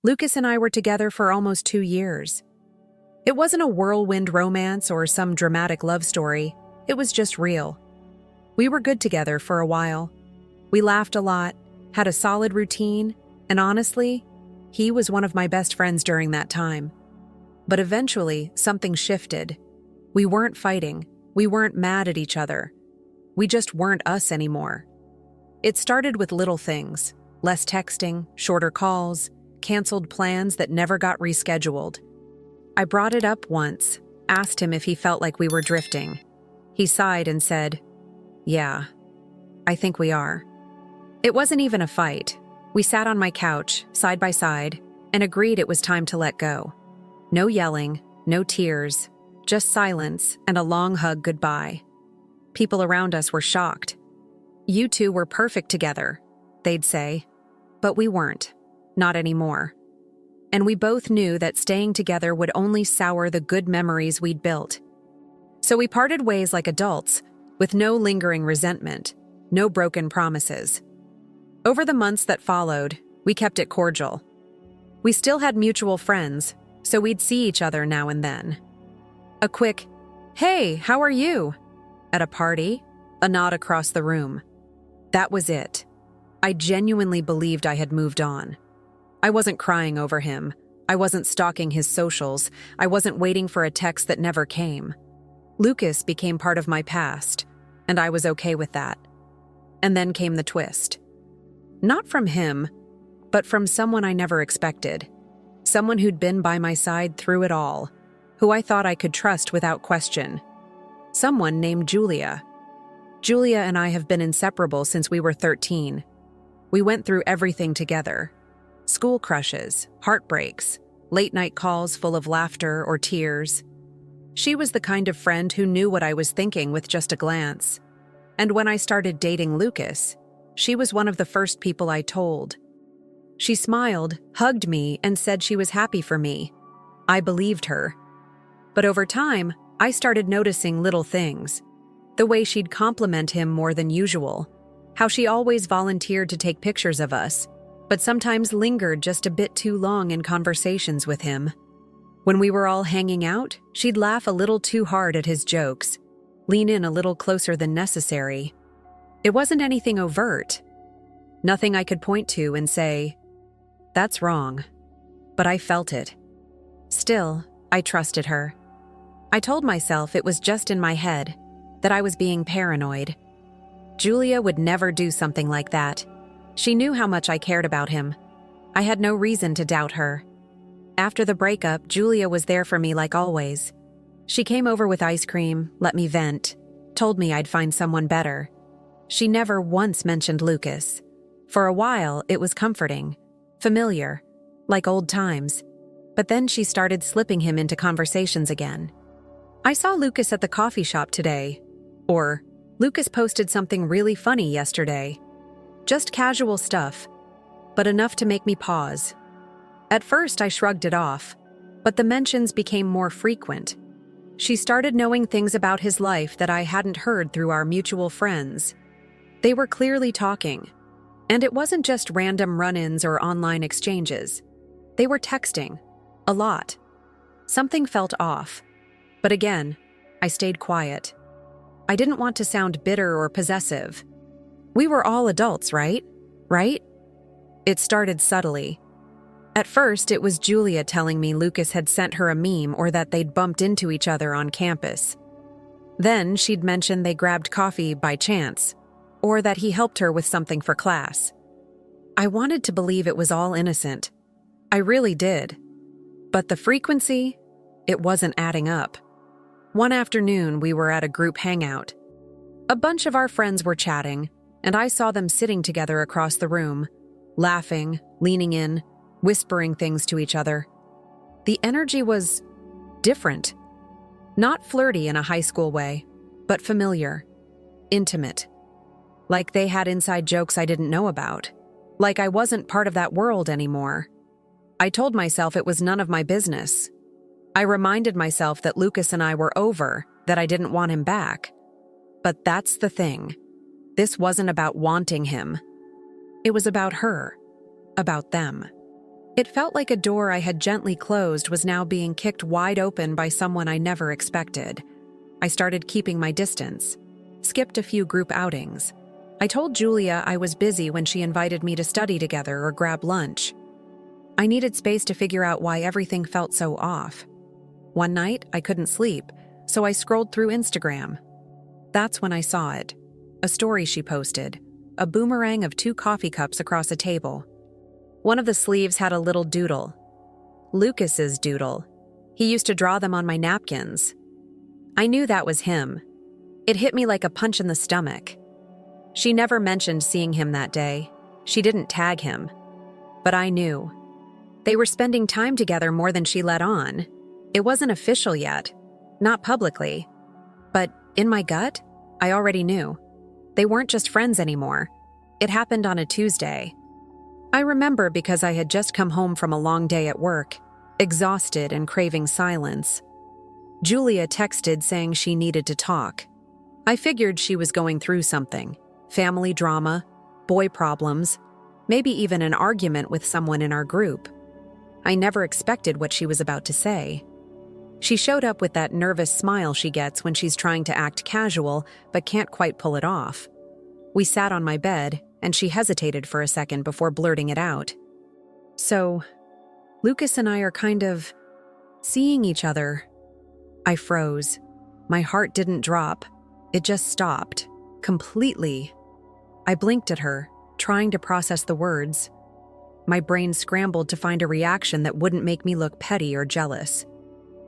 Lucas and I were together for almost 2 years. It wasn't a whirlwind romance or some dramatic love story. It was just real. We were good together for a while. We laughed a lot, had a solid routine, and honestly, he was one of my best friends during that time. But eventually, something shifted. We weren't fighting. We weren't mad at each other. We just weren't us anymore. It started with little things: less texting, shorter calls, canceled plans that never got rescheduled. I brought it up once, asked him if he felt like we were drifting. He sighed and said, "Yeah, I think we are." It wasn't even a fight. We sat on my couch, side by side, and agreed it was time to let go. No yelling, no tears, just silence and a long hug goodbye. People around us were shocked. "You two were perfect together," they'd say. But we weren't. Not anymore. And we both knew that staying together would only sour the good memories we'd built. So we parted ways like adults, with no lingering resentment, no broken promises. Over the months that followed, we kept it cordial. We still had mutual friends, so we'd see each other now and then. A quick, "Hey, how are you?" at a party, a nod across the room. That was it. I genuinely believed I had moved on. I wasn't crying over him. I wasn't stalking his socials. I wasn't waiting for a text that never came. Lucas became part of my past, and I was okay with that. And then came the twist. Not from him, but from someone I never expected. Someone who'd been by my side through it all, who I thought I could trust without question. Someone named Julia. Julia and I have been inseparable since we were 13. We went through everything together. School crushes, heartbreaks, late-night calls full of laughter or tears. She was the kind of friend who knew what I was thinking with just a glance. And when I started dating Lucas, she was one of the first people I told. She smiled, hugged me, and said she was happy for me. I believed her. But over time, I started noticing little things. The way she'd compliment him more than usual. How she always volunteered to take pictures of us, but sometimes lingered just a bit too long in conversations with him. When we were all hanging out, she'd laugh a little too hard at his jokes, lean in a little closer than necessary. It wasn't anything overt. Nothing I could point to and say, "That's wrong." But I felt it. Still, I trusted her. I told myself it was just in my head, that I was being paranoid. Julia would never do something like that. She knew how much I cared about him. I had no reason to doubt her. After the breakup, Julia was there for me like always. She came over with ice cream, let me vent, told me I'd find someone better. She never once mentioned Lucas. For a while, it was comforting, familiar, like old times. But then she started slipping him into conversations again. "I saw Lucas at the coffee shop today," or "Lucas posted something really funny yesterday." Just casual stuff, but enough to make me pause. At first, I shrugged it off, but the mentions became more frequent. She started knowing things about his life that I hadn't heard through our mutual friends. They were clearly talking, and it wasn't just random run-ins or online exchanges. They were texting, a lot. Something felt off, but again, I stayed quiet. I didn't want to sound bitter or possessive. We were all adults, right? Right? It started subtly. At first, it was Julia telling me Lucas had sent her a meme or that they'd bumped into each other on campus. Then she'd mentioned they grabbed coffee by chance, or that he helped her with something for class. I wanted to believe it was all innocent. I really did. But the frequency, it wasn't adding up. One afternoon, we were at a group hangout. A bunch of our friends were chatting, and I saw them sitting together across the room, laughing, leaning in, whispering things to each other. The energy was different. Not flirty in a high school way, but familiar, intimate. Like they had inside jokes I didn't know about. Like I wasn't part of that world anymore. I told myself it was none of my business. I reminded myself that Lucas and I were over, that I didn't want him back. But that's the thing. This wasn't about wanting him. It was about her, about them. It felt like a door I had gently closed was now being kicked wide open by someone I never expected. I started keeping my distance, skipped a few group outings. I told Julia I was busy when she invited me to study together or grab lunch. I needed space to figure out why everything felt so off. One night, I couldn't sleep, so I scrolled through Instagram. That's when I saw it. A story she posted, a boomerang of 2 coffee cups across a table. One of the sleeves had a little doodle. Lucas's doodle. He used to draw them on my napkins. I knew that was him. It hit me like a punch in the stomach. She never mentioned seeing him that day. She didn't tag him. But I knew. They were spending time together more than she let on. It wasn't official yet. Not publicly. But in my gut, I already knew. They weren't just friends anymore. It happened on a Tuesday. I remember because I had just come home from a long day at work, exhausted and craving silence. Julia texted saying she needed to talk. I figured she was going through something. Family drama, boy problems, maybe even an argument with someone in our group. I never expected what she was about to say. She showed up with that nervous smile she gets when she's trying to act casual but can't quite pull it off. We sat on my bed, and she hesitated for a second before blurting it out. So, Lucas and I are kind of seeing each other. I froze. My heart didn't drop. It just stopped. Completely. I blinked at her, trying to process the words. My brain scrambled to find a reaction that wouldn't make me look petty or jealous.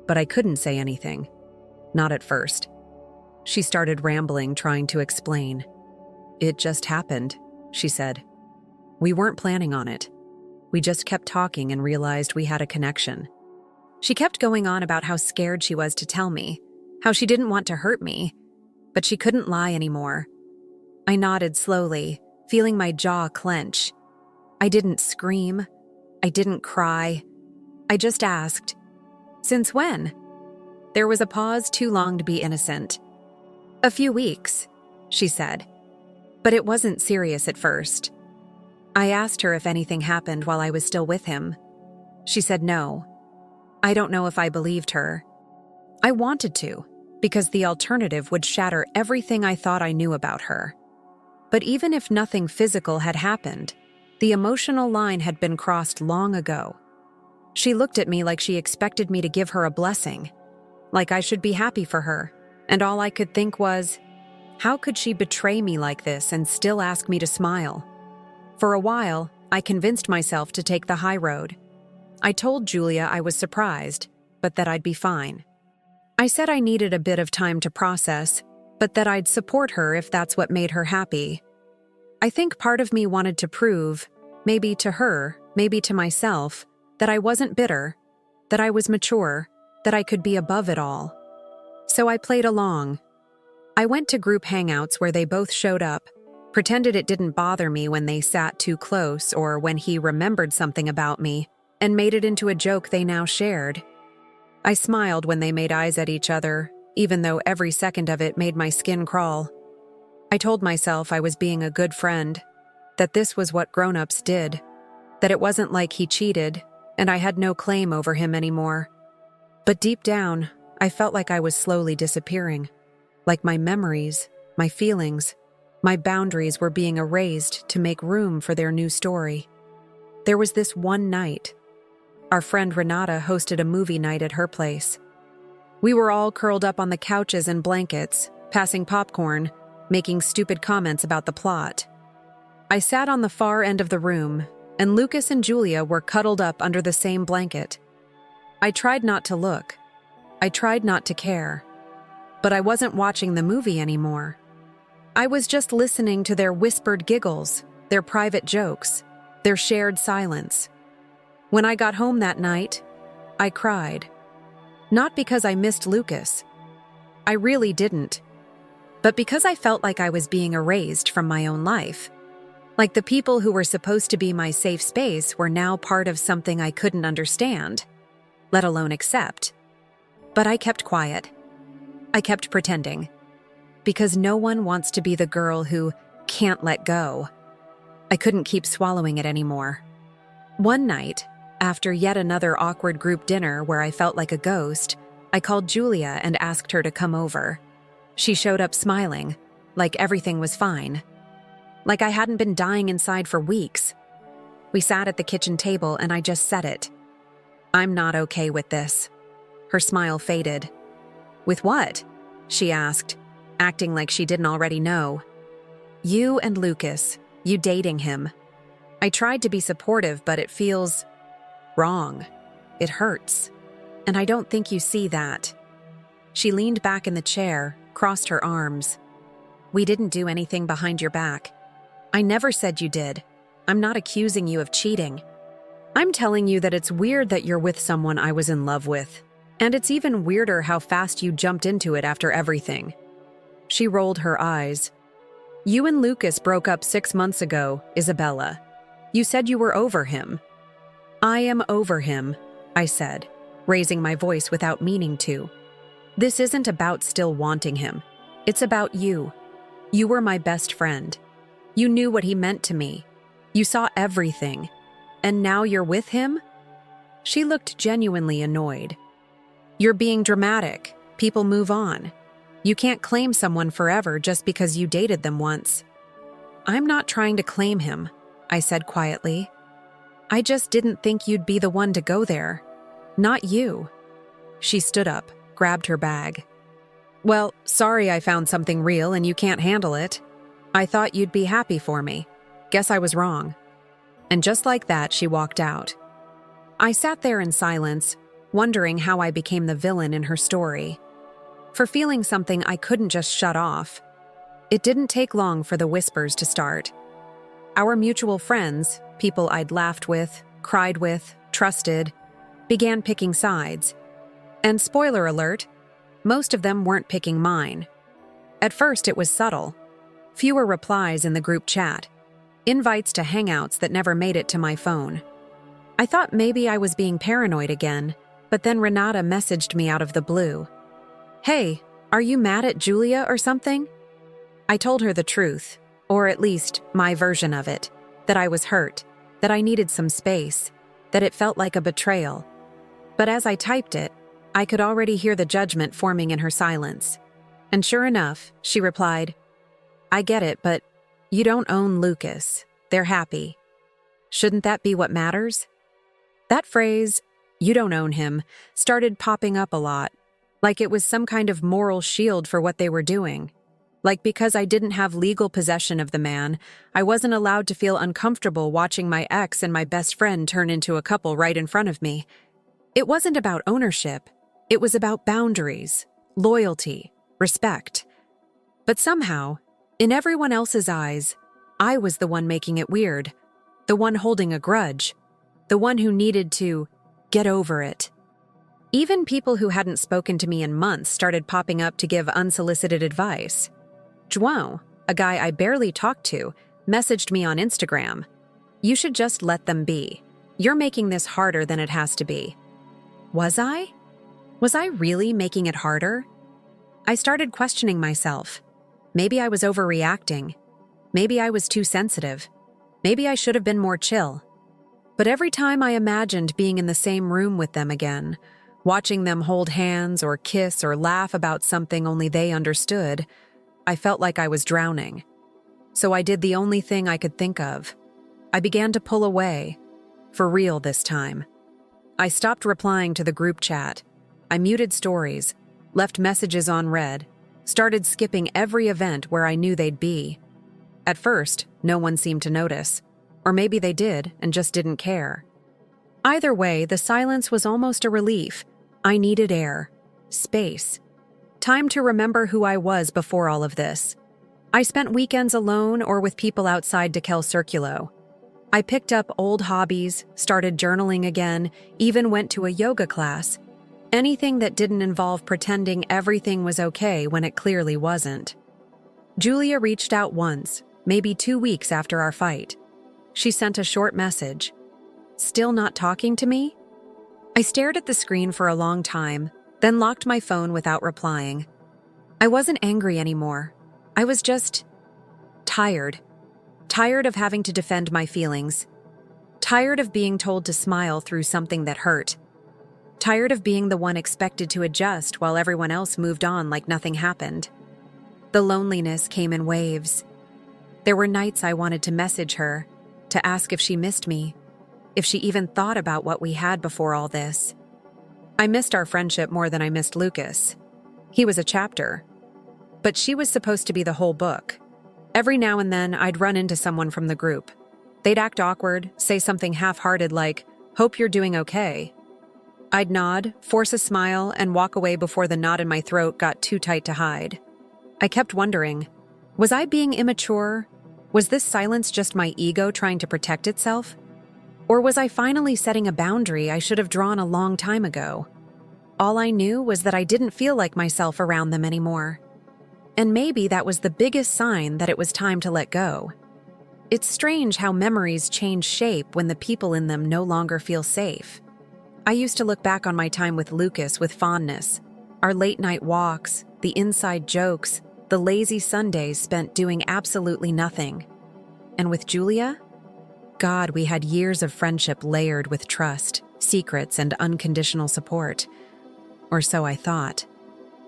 But I couldn't say anything. Not at first. She started rambling, trying to explain. "It just happened," she said. "We weren't planning on it. We just kept talking and realized we had a connection." She kept going on about how scared she was to tell me, how she didn't want to hurt me, but she couldn't lie anymore. I nodded slowly, feeling my jaw clench. I didn't scream. I didn't cry. I just asked, "Since when?" There was a pause too long to be innocent. "A few weeks," she said. But it wasn't serious at first. I asked her if anything happened while I was still with him. She said no. I don't know if I believed her. I wanted to, because the alternative would shatter everything I thought I knew about her. But even if nothing physical had happened, the emotional line had been crossed long ago. She looked at me like she expected me to give her a blessing, like I should be happy for her, and all I could think was, how could she betray me like this and still ask me to smile? For a while, I convinced myself to take the high road. I told Julia I was surprised, but that I'd be fine. I said I needed a bit of time to process, but that I'd support her if that's what made her happy. I think part of me wanted to prove, maybe to her, maybe to myself, that I wasn't bitter, that I was mature, that I could be above it all. So I played along. I went to group hangouts where they both showed up, pretended it didn't bother me when they sat too close or when he remembered something about me, and made it into a joke they now shared. I smiled when they made eyes at each other, even though every second of it made my skin crawl. I told myself I was being a good friend, that this was what grown-ups did, that it wasn't like he cheated, and I had no claim over him anymore. But deep down, I felt like I was slowly disappearing, like my memories, my feelings, my boundaries were being erased to make room for their new story. There was this one night. Our friend Renata hosted a movie night at her place. We were all curled up on the couches and blankets, passing popcorn, making stupid comments about the plot. I sat on the far end of the room, and Lucas and Julia were cuddled up under the same blanket. I tried not to look. I tried not to care. But I wasn't watching the movie anymore. I was just listening to their whispered giggles, their private jokes, their shared silence. When I got home that night, I cried. Not because I missed Lucas. I really didn't. But because I felt like I was being erased from my own life. Like the people who were supposed to be my safe space were now part of something I couldn't understand, let alone accept. But I kept quiet. I kept pretending. Because no one wants to be the girl who can't let go. I couldn't keep swallowing it anymore. One night, After yet another awkward group dinner where I felt like a ghost, I called Julia and asked her to come over. She showed up smiling, like everything was fine. Like I hadn't been dying inside for weeks. We sat at the kitchen table and I just said it. "I'm not okay with this." Her smile faded. "With what?" she asked, acting like she didn't already know. "You and Lucas, you dating him." I tried to be supportive, but it feels wrong. It hurts. And I don't think you see that. She leaned back in the chair, crossed her arms. "We didn't do anything behind your back. I never said you did. I'm not accusing you of cheating. I'm telling you that it's weird that you're with someone I was in love with. And it's even weirder how fast you jumped into it after everything." She rolled her eyes. "You and Lucas broke up 6 months ago, Isabella. You said you were over him." "I am over him," I said, raising my voice without meaning to. "This isn't about still wanting him. It's about you. You were my best friend. You knew what he meant to me. You saw everything. And now you're with him?" She looked genuinely annoyed. "You're being dramatic. People move on. You can't claim someone forever just because you dated them once." "I'm not trying to claim him," I said quietly. "I just didn't think you'd be the one to go there. Not you." She stood up, grabbed her bag. "Well, sorry I found something real and you can't handle it. I thought you'd be happy for me. Guess I was wrong." And just like that, she walked out. I sat there in silence, wondering how I became the villain in her story. For feeling something I couldn't just shut off. It didn't take long for the whispers to start. Our mutual friends, people I'd laughed with, cried with, trusted, began picking sides. And spoiler alert, most of them weren't picking mine. At first it was subtle. Fewer replies in the group chat. Invites to hangouts that never made it to my phone. I thought maybe I was being paranoid again, but then Renata messaged me out of the blue. "Hey, are you mad at Julia or something?" I told her the truth, or at least my version of it, that I was hurt, that I needed some space, that it felt like a betrayal. But as I typed it, I could already hear the judgment forming in her silence. And sure enough, she replied, "I get it, but you don't own Lucas. They're happy. Shouldn't that be what matters?" That phrase, "you don't own him," started popping up a lot, like it was some kind of moral shield for what they were doing. Like because I didn't have legal possession of the man, I wasn't allowed to feel uncomfortable watching my ex and my best friend turn into a couple right in front of me. It wasn't about ownership. It was about boundaries, loyalty, respect. But somehow, in everyone else's eyes, I was the one making it weird, the one holding a grudge, the one who needed to get over it. Even people who hadn't spoken to me in months started popping up to give unsolicited advice. João, a guy I barely talked to, messaged me on Instagram. "You should just let them be. You're making this harder than it has to be." Was I? Was I really making it harder? I started questioning myself. Maybe I was overreacting. Maybe I was too sensitive. Maybe I should have been more chill. But every time I imagined being in the same room with them again, watching them hold hands or kiss or laugh about something only they understood, I felt like I was drowning. So I did the only thing I could think of. I began to pull away. For real this time. I stopped replying to the group chat. I muted stories, left messages on read, started skipping every event where I knew they'd be. At first, no one seemed to notice. Or maybe they did and just didn't care. Either way, the silence was almost a relief. I needed air. Space. Time to remember who I was before all of this. I spent weekends alone or with people outside DeKalb Circulo. I picked up old hobbies, started journaling again, even went to a yoga class. Anything that didn't involve pretending everything was okay when it clearly wasn't. Julia reached out once, maybe 2 weeks after our fight. She sent a short message. "Still not talking to me?" I stared at the screen for a long time, then locked my phone without replying. I wasn't angry anymore. I was just tired. Tired of having to defend my feelings. Tired of being told to smile through something that hurt. Tired of being the one expected to adjust while everyone else moved on like nothing happened. The loneliness came in waves. There were nights I wanted to message her, to ask if she missed me, if she even thought about what we had before all this. I missed our friendship more than I missed Lucas. He was a chapter. But she was supposed to be the whole book. Every now and then, I'd run into someone from the group. They'd act awkward, say something half-hearted like, "Hope you're doing okay." I'd nod, force a smile, and walk away before the knot in my throat got too tight to hide. I kept wondering, was I being immature? Was this silence just my ego trying to protect itself? Or was I finally setting a boundary I should have drawn a long time ago? All I knew was that I didn't feel like myself around them anymore. And maybe that was the biggest sign that it was time to let go. It's strange how memories change shape when the people in them no longer feel safe. I used to look back on my time with Lucas with fondness. Our late-night walks, the inside jokes, the lazy Sundays spent doing absolutely nothing. And with Julia? God, we had years of friendship layered with trust, secrets, and unconditional support. Or so I thought.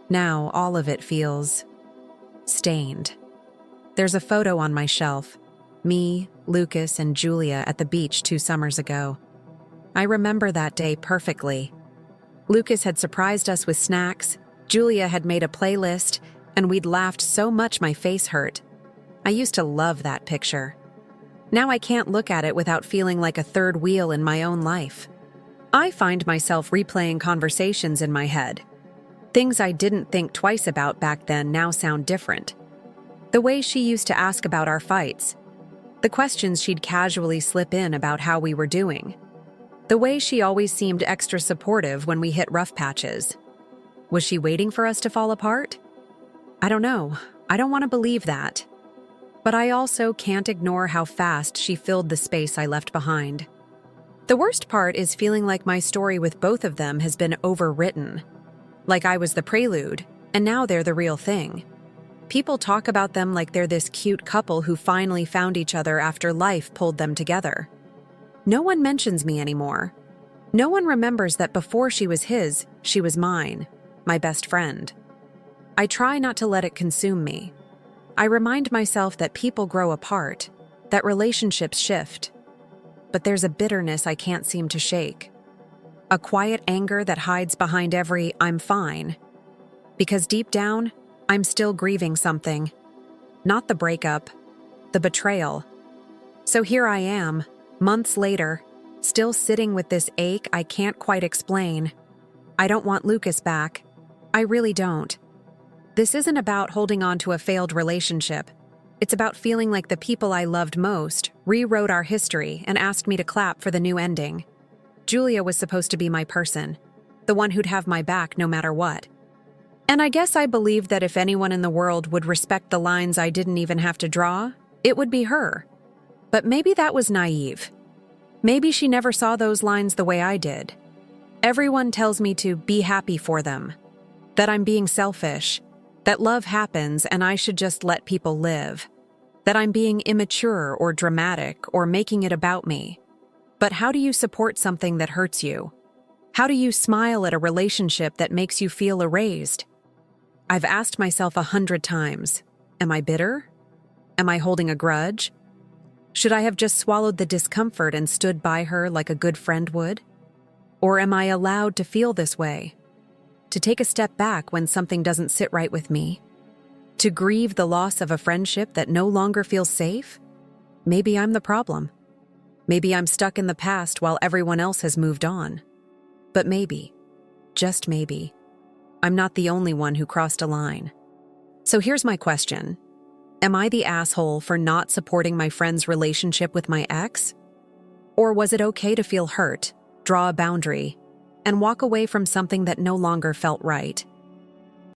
Now all of it feels stained. There's a photo on my shelf. Me, Lucas, and Julia at the beach 2 summers ago. I remember that day perfectly. Lucas had surprised us with snacks, Julia had made a playlist, and we'd laughed so much my face hurt. I used to love that picture. Now I can't look at it without feeling like a third wheel in my own life. I find myself replaying conversations in my head. Things I didn't think twice about back then now sound different. The way she used to ask about our fights. The questions she'd casually slip in about how we were doing. The way she always seemed extra supportive when we hit rough patches. Was she waiting for us to fall apart? I don't know. I don't want to believe that. But I also can't ignore how fast she filled the space I left behind. The worst part is feeling like my story with both of them has been overwritten. Like I was the prelude, and now they're the real thing. People talk about them like they're this cute couple who finally found each other after life pulled them together. No one mentions me anymore. No one remembers that before she was his, she was mine, my best friend. I try not to let it consume me. I remind myself that people grow apart, that relationships shift. But there's a bitterness I can't seem to shake. A quiet anger that hides behind every "I'm fine." Because deep down, I'm still grieving something. Not the breakup, the betrayal. So here I am, months later, still sitting with this ache I can't quite explain. I don't want Lucas back. I really don't. This isn't about holding on to a failed relationship. It's about feeling like the people I loved most rewrote our history and asked me to clap for the new ending. Julia was supposed to be my person, the one who'd have my back no matter what. And I guess I believed that if anyone in the world would respect the lines I didn't even have to draw, it would be her. But maybe that was naive. Maybe she never saw those lines the way I did. Everyone tells me to be happy for them, that I'm being selfish, that love happens and I should just let people live, that I'm being immature or dramatic or making it about me. But how do you support something that hurts you? How do you smile at a relationship that makes you feel erased? I've asked myself 100 times, am I bitter? Am I holding a grudge? Should I have just swallowed the discomfort and stood by her like a good friend would? Or am I allowed to feel this way? To take a step back when something doesn't sit right with me? To grieve the loss of a friendship that no longer feels safe? Maybe I'm the problem. Maybe I'm stuck in the past while everyone else has moved on. But maybe, just maybe, I'm not the only one who crossed a line. So here's my question. Am I the asshole for not supporting my friend's relationship with my ex? Or was it okay to feel hurt, draw a boundary, and walk away from something that no longer felt right?